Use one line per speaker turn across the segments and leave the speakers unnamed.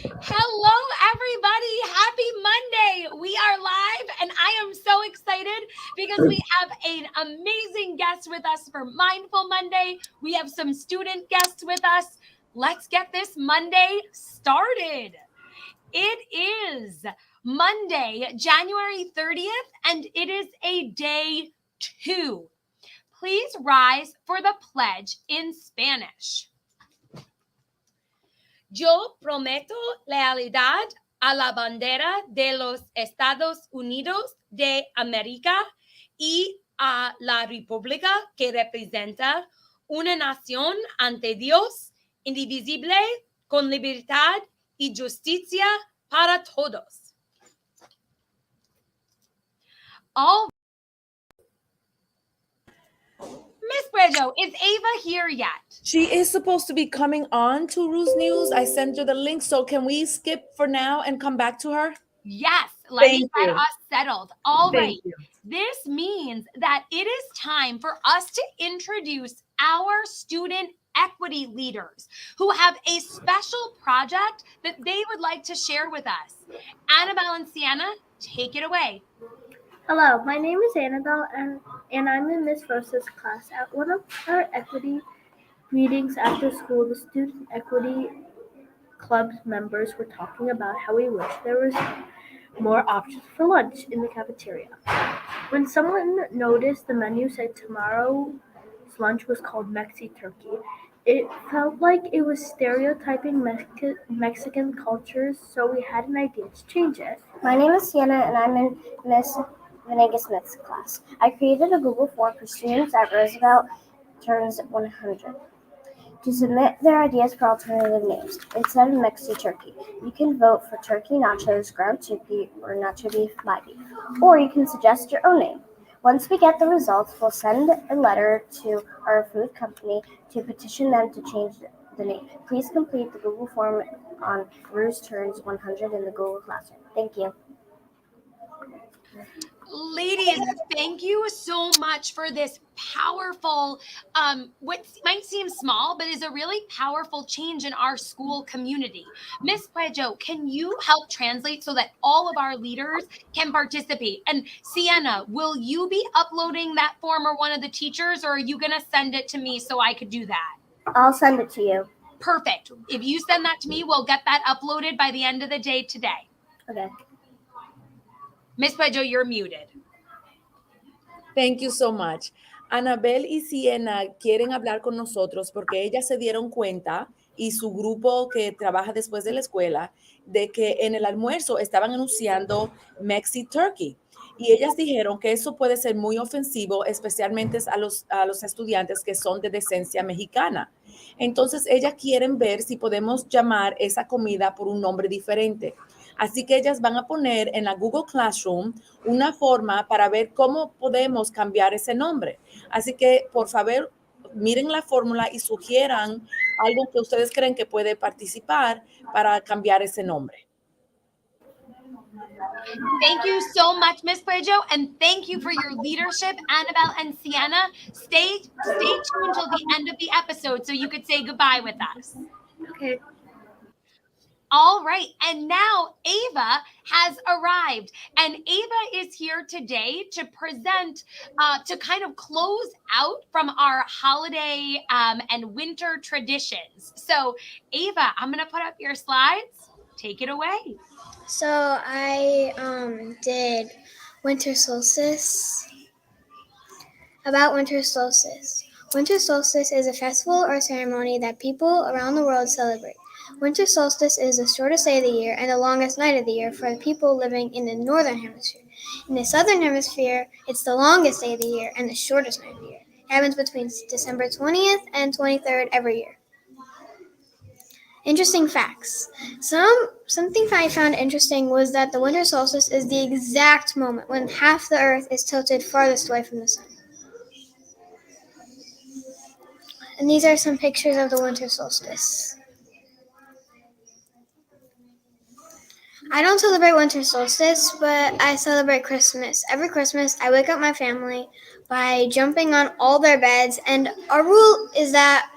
Hello, everybody. Happy Monday. We are live, and I am so excited because we have an amazing guest with us for Mindful Monday. We have some student guests with us. Let's get this Monday started. It is Monday, January 30th, and it is a day 2. Please rise for the pledge in Spanish. Yo prometo lealtad a la bandera de los Estados Unidos de América y a la república que representa una nación ante Dios indivisible, con libertad y justicia para todos. All Miss Brejo, is Ava here yet?
She is supposed to be coming on to Roos News. I sent her the link. So can we skip for now and come back to her?
Yes, let me get us settled. All right.
Thank you.
This means that it is time for us to introduce our student equity leaders who have a special project that they would like to share with us. Annabelle and Sienna, take it away.
Hello, my name is Annabelle, and I'm in Miss Rosa's class. At one of our equity meetings after school, the Student Equity Club's members were talking about how we wish there was more options for lunch in the cafeteria. When someone noticed the menu said tomorrow's lunch was called Mexi Turkey, it felt like it was stereotyping Mexican cultures, so we had an idea to change it.
My name is Sienna, and I'm in Miss Venegas Smith's class. I created a Google form for students at Roosevelt turns 100 to submit their ideas for alternative names. Instead of Mexi Turkey, you can vote for turkey nachos, ground turkey, or nacho beef, my beef. Or you can suggest your own name. Once we get the results, we'll send a letter to our food company to petition them to change the name. Please complete the Google form on Roos Turns 100 in the Google Classroom. Thank you.
Ladies, thank you so much for this powerful, what might seem small, but is a really powerful change in our school community. Miss Puejo, can you help translate so that all of our leaders can participate? And Sienna, will you be uploading that form or one of the teachers, or are you going to send it to me so I could do that?
I'll send it to you.
Perfect. If you send that to me, we'll get that uploaded by the end of the day today.
Okay.
Miss Puejo, you're muted.
Thank you so much. Anabel y Sienna quieren hablar con nosotros porque ellas se dieron cuenta y su grupo que trabaja después de la escuela de que en el almuerzo estaban anunciando Mexi Turkey. Y ellas dijeron que eso puede ser muy ofensivo, especialmente a los estudiantes que son de descendencia mexicana. Entonces, ellas quieren ver si podemos llamar esa comida por un nombre diferente. Así que ellas van a poner en la Google Classroom una forma para ver cómo podemos cambiar ese nombre. Así que, por favor, miren la fórmula y sugieran algo que ustedes creen que puede participar para cambiar ese nombre.
Thank you so much, Miss Puejo, and thank you for your leadership, Annabelle and Sienna. Stay tuned until the end of the episode so you could say goodbye with us.
Okay.
All right, and now Ava has arrived, and Ava is here today to present, to kind of close out from our holiday and winter traditions. So, Ava, I'm going to put up your slides. Take it away.
So I did winter solstice. About winter solstice. Winter solstice is a festival or ceremony that people around the world celebrate. Winter solstice is the shortest day of the year and the longest night of the year for the people living in the northern hemisphere. In the southern hemisphere, it's the longest day of the year and the shortest night of the year. It happens between December 20th and 23rd every year. Interesting facts. Something I found interesting was that the winter solstice is the exact moment when half the Earth is tilted farthest away from the sun. And these are some pictures of the winter solstice. I don't celebrate winter solstice, but I celebrate Christmas. Every Christmas, I wake up my family by jumping on all their beds, and our rule is that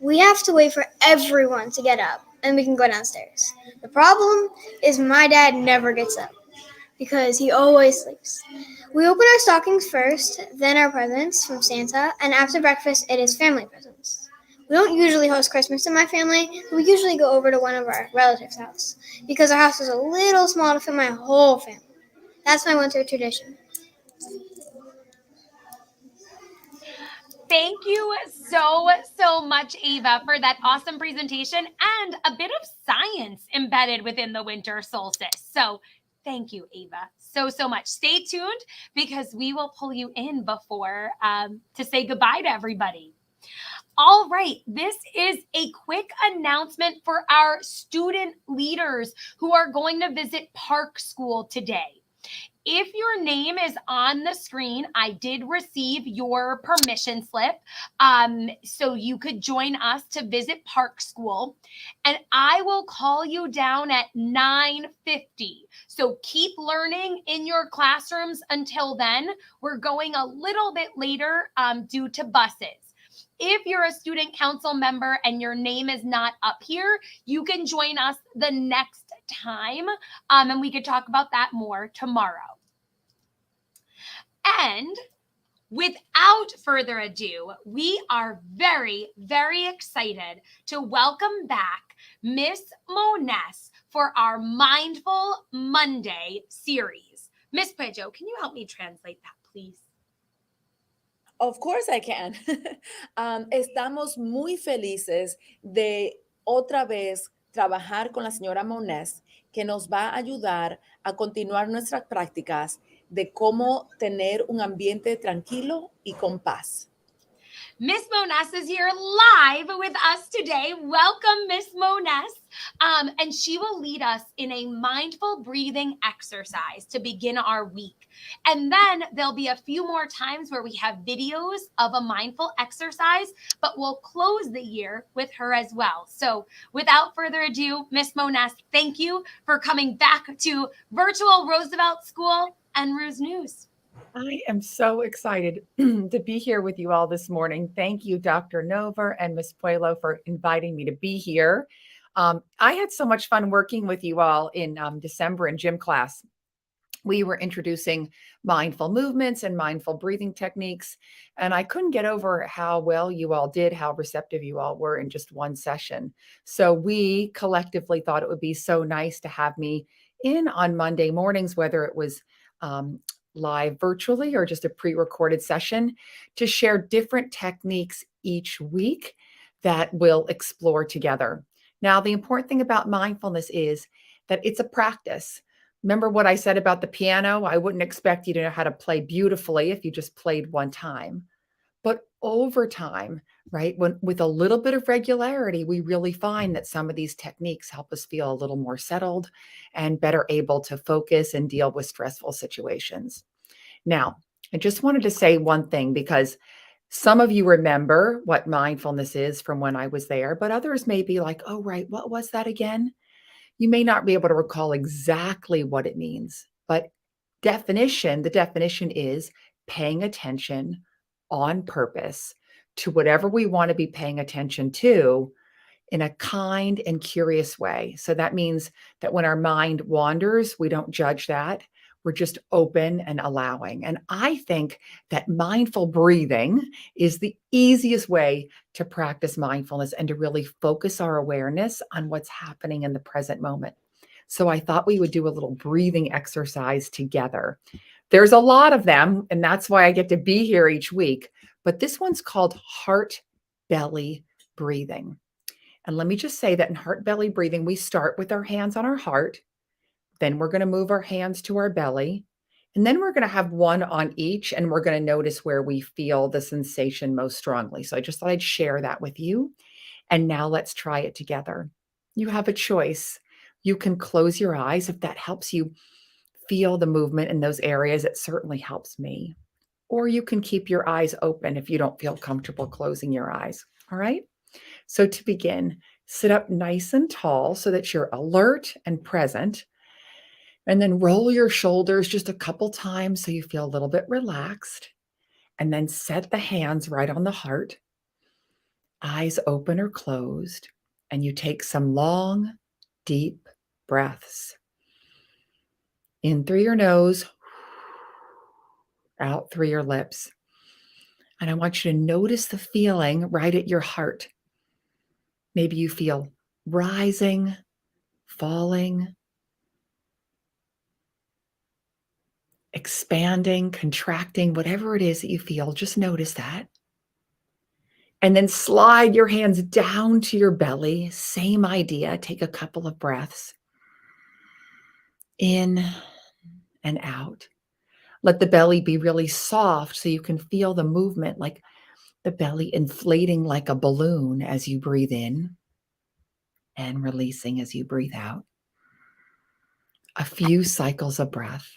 we have to wait for everyone to get up and we can go downstairs. The problem is my dad never gets up because he always sleeps. We open our stockings first, then our presents from Santa, and after breakfast, it is family presents. We don't usually host Christmas in my family, but we usually go over to one of our relatives' house because our house is a little small to fit my whole family. That's my winter tradition.
Thank you so much, Ava, for that awesome presentation and a bit of science embedded within the winter solstice. So thank you, Ava, so much. Stay tuned because we will pull you in before to say goodbye to everybody. All right, this is a quick announcement for our student leaders who are going to visit Park School today. If your name is on the screen, I did receive your permission slip, so you could join us to visit Park School, and I will call you down at 9:50. So keep learning in your classrooms until then. We're going a little bit later due to buses. If you're a student council member and your name is not up here, you can join us the next time, and we could talk about that more tomorrow. And without further ado, we are very excited to welcome back Miss Moness for our Mindful Monday series. Miss Pedro, can you help me translate that, please?
Of course I can. Estamos muy felices de otra vez trabajar con la señora Monés, que nos va a ayudar a continuar nuestras prácticas de cómo tener un ambiente tranquilo y con paz.
Miss Moness is here live with us today. Welcome, Miss Moness. And she will lead us in a mindful breathing exercise to begin our week. And then there'll be a few more times where we have videos of a mindful exercise, but we'll close the year with her as well. So without further ado, Miss Moness, thank you for coming back to Virtual Roosevelt School and Roos News.
I am so excited to be here with you all this morning. Thank you, Dr. Nova and Ms. Puelo, for inviting me to be here. I had so much fun working with you all in December in gym class. We were introducing mindful movements and mindful breathing techniques, and I couldn't get over how well you all did, how receptive you all were in just one session. So we collectively thought it would be so nice to have me in on Monday mornings, whether it was live virtually or just a pre-recorded session, to share different techniques each week that we'll explore together. Now, the important thing about mindfulness is that it's a practice. Remember what I said about the piano? I wouldn't expect you to know how to play beautifully if you just played one time. But over time, right, with a little bit of regularity, we really find that some of these techniques help us feel a little more settled and better able to focus and deal with stressful situations. Now, I just wanted to say one thing, because some of you remember what mindfulness is from when I was there, but others may be like, oh, right, what was that again? You may not be able to recall exactly what it means, but the definition is paying attention on purpose to whatever we want to be paying attention to in a kind and curious way. So that means that when our mind wanders, we don't judge that. We're just open and allowing. And I think that mindful breathing is the easiest way to practice mindfulness and to really focus our awareness on what's happening in the present moment. So I thought we would do a little breathing exercise together. There's a lot of them, and that's why I get to be here each week. But this one's called heart belly breathing. And let me just say that in heart belly breathing, we start with our hands on our heart. Then we're going to move our hands to our belly. And then we're going to have one on each, and we're going to notice where we feel the sensation most strongly. So I just thought I'd share that with you. And now let's try it together. You have a choice. You can close your eyes if that helps you feel the movement in those areas. It certainly helps me. Or you can keep your eyes open if you don't feel comfortable closing your eyes. All right? So to begin, sit up nice and tall so that you're alert and present. And then roll your shoulders just a couple times so you feel a little bit relaxed. And then set the hands right on the heart, eyes open or closed. and you take some long, deep breaths. In through your nose, out through your lips. And I want you to notice the feeling right at your heart. Maybe you feel rising, falling, expanding, contracting, whatever it is that you feel, just notice that. And then slide your hands down to your belly. Same idea. Take a couple of breaths in and out. Let the belly be really soft so you can feel the movement, like the belly inflating like a balloon as you breathe in and releasing as you breathe out. A few cycles of breath.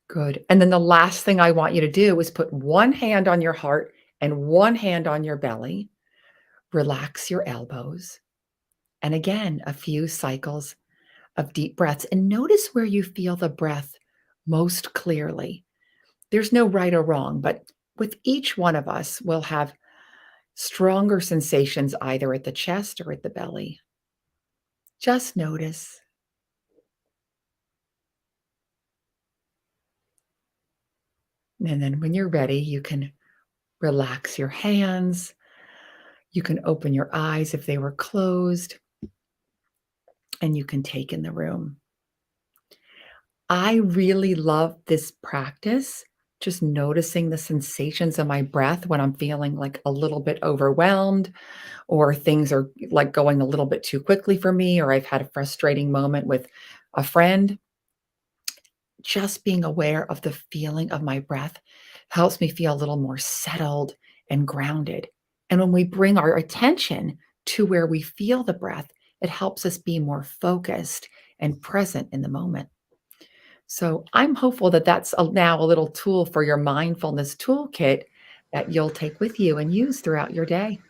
Good. And then the last thing I want you to do is put one hand on your heart and one hand on your belly. Relax your elbows. And again, a few cycles of deep breaths. And notice where you feel the breath most clearly. There's no right or wrong, but with each one of us, we'll have stronger sensations either at the chest or at the belly. Just notice. And then when you're ready, you can relax your hands. You can open your eyes if they were closed, and you can take in the room. I really love this practice, just noticing the sensations of my breath when I'm feeling like a little bit overwhelmed, or things are like going a little bit too quickly for me, or I've had a frustrating moment with a friend. Just being aware of the feeling of my breath helps me feel a little more settled and grounded. And when we bring our attention to where we feel the breath, it helps us be more focused and present in the moment. So I'm hopeful that that's now a little tool for your mindfulness toolkit that you'll take with you and use throughout your day.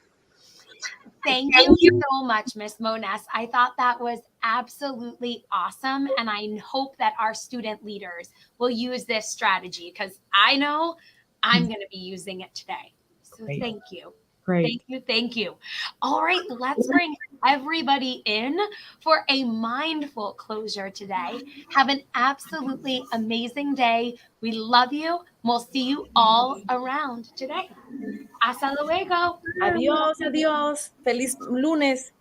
Thank you so much, Miss Moness. I thought that was absolutely awesome. And I hope that our student leaders will use this strategy because I know I'm going to be using it today. So
Great.
thank you.
Great.
Thank you. Thank you. All right, let's bring everybody in for a mindful closure today. Have an absolutely amazing day. We love you. We'll see you all around today. Hasta luego.
Adiós, adiós. Feliz lunes.